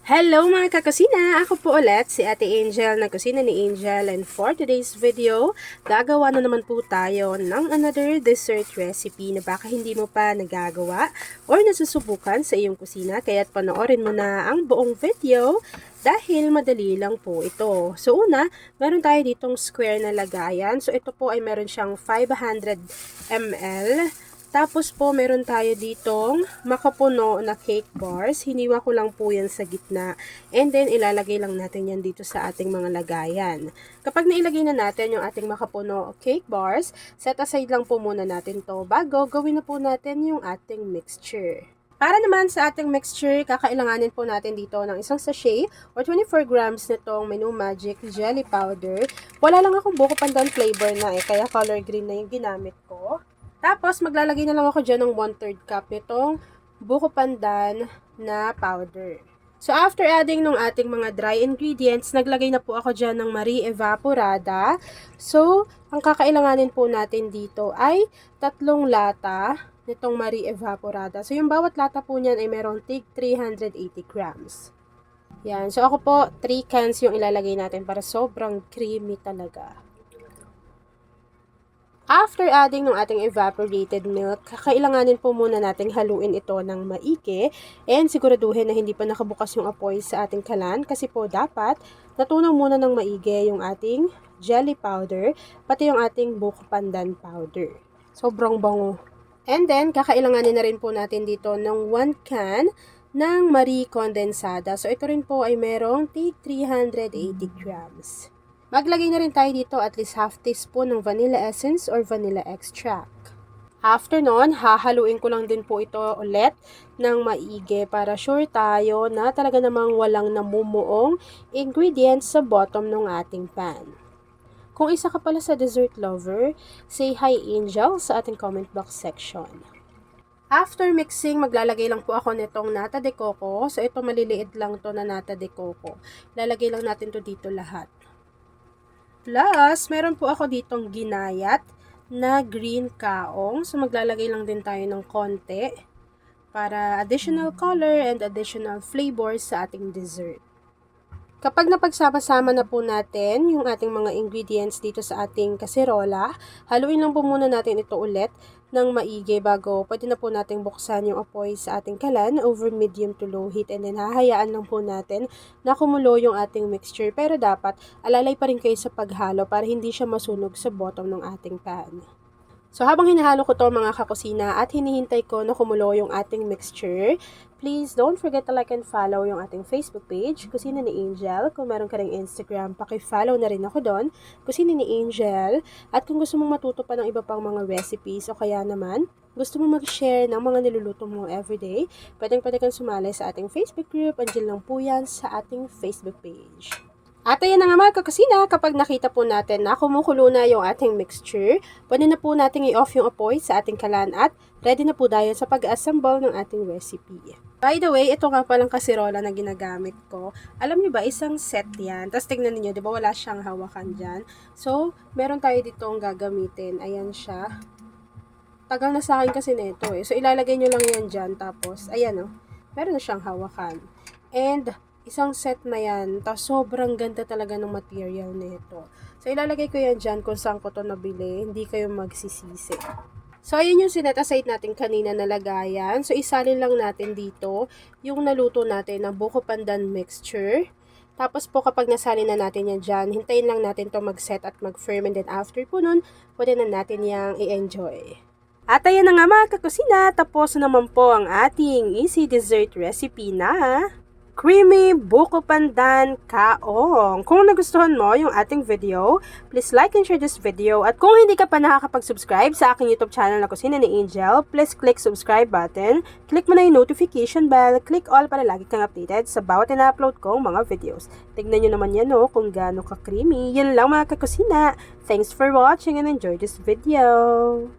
Hello mga kakusina! Ako po ulit si Ate Angel na kusina ni Angel, and for today's video, gagawa na naman po tayo ng another dessert recipe na baka hindi mo pa nagagawa or nasusubukan sa iyong kusina, kaya't panoorin mo na ang buong video dahil madali lang po ito. So una, meron tayo ditong square na lagayan. So ito po ay meron siyang 500 ml. Tapos po, meron tayo ditong makapuno na cake bars. Hiniwa ko lang po yan sa gitna. And then, ilalagay lang natin yan dito sa ating mga lagayan. Kapag nailagay na natin yung ating makapuno cake bars, set aside lang po muna natin to bago gawin na po natin yung ating mixture. Para naman sa ating mixture, kakailanganin po natin dito ng isang sachet or 24 grams nitong Menu Magic Jelly Powder. Wala lang akong buko pandan flavor na kaya color green na yung ginamit ko. Tapos, maglalagay na lang ako dyan ng 1/3 cup nitong buko pandan na powder. So, after adding ng ating mga dry ingredients, naglagay na po ako dyan ng Marie Evaporada. So, ang kakailanganin po natin dito ay 3 lata nitong Marie Evaporada. So, yung bawat lata po niyan ay merong tig 380 grams. Yan. So, ako po, 3 cans yung ilalagay natin para sobrang creamy talaga. After adding ng ating evaporated milk, kailanganin po muna nating haluin ito ng maigi and siguraduhin na hindi pa nakabukas yung apoy sa ating kalan kasi po dapat natunaw muna ng maigi yung ating jelly powder pati yung ating buko pandan powder. Sobrang bango. And then, kakailanganin na rin po natin dito ng 1 can ng Marie Condensada. So, ito rin po ay merong tig 380 grams. Maglagay na rin tayo dito at least half teaspoon ng vanilla essence or vanilla extract. After nun, hahaluin ko lang din po ito ulit ng maigi para sure tayo na talaga namang walang namumuong ingredients sa bottom ng ating pan. Kung isa ka pala sa dessert lover, say hi Angel sa ating comment box section. After mixing, maglalagay lang po ako nitong nata de coco. So ito maliliit lang to na nata de coco. Lalagay lang natin to dito lahat. Plus, meron po ako ditong ginayat na green kaong. So, maglalagay lang din tayo ng konti para additional color and additional flavors sa ating dessert. Kapag napagsama-sama na po natin yung ating mga ingredients dito sa ating kaserola, haluin lang po muna natin ito ulit ng maigi bago pwede na po natin buksan yung apoy sa ating kalan over medium to low heat, and then hahayaan lang po natin na kumulo yung ating mixture, pero dapat alalay pa rin kayo sa paghalo para hindi siya masunog sa bottom ng ating pan. So, habang hinahalo ko to mga kakusina at hinihintay ko na kumulo yung ating mixture, please don't forget to like and follow yung ating Facebook page, Kusina ni Angel. Kung meron ka ring Instagram, paki-follow na rin ako doon, Kusina ni Angel. At kung gusto mong matuto pa ng iba pang mga recipes o kaya naman, gusto mong mag-share ng mga niluluto mo everyday, pwedeng-pwede kang sumali sa ating Facebook group. Andiyan lang po yan sa ating Facebook page. At ayan na nga mga kakusina, kapag nakita po natin na kumukulo na yung ating mixture, pwede na po natin i-off yung apoy sa ating kalan at ready na po tayo sa pag-assemble ng ating recipe. By the way, ito nga palang kaserola na ginagamit ko. Alam niyo ba, isang set yan. Tapos tignan niyo, di ba wala siyang hawakan dyan? So, meron tayo ditong gagamitin. Ayan siya. Tagal na sa akin kasi nito eh. So, ilalagay nyo lang yan dyan. Tapos, ayan oh, meron na siyang hawakan. And, isang set na yan. Tapos sobrang ganda talaga ng material nito. So, ilalagay ko yan dyan kung saan ko to nabili. Hindi kayo magsisisi. So, ayun yung sinet aside natin kanina na lagayan. So, isalin lang natin dito yung naluto natin ng buko pandan mixture. Tapos po kapag nasalin na natin yan dyan, hintayin lang natin to mag-set at mag-firm. And then after po nun, pwede na natin yang i-enjoy. At ayan na nga mga kakusina, tapos naman po ang ating easy dessert recipe na creamy buko pandan kaong. Kung nagustuhan mo yung ating video, please like and share this video. At kung hindi ka pa nakakapag-subscribe sa aking YouTube channel na Kusina ni Angel, please click subscribe button, click mo na yung notification bell, click all para lagi kang updated sa bawat ina-upload kong mga videos. Tignan nyo naman yan kung gaano ka-creamy. Yan lang mga kakusina. Thanks for watching and enjoy this video.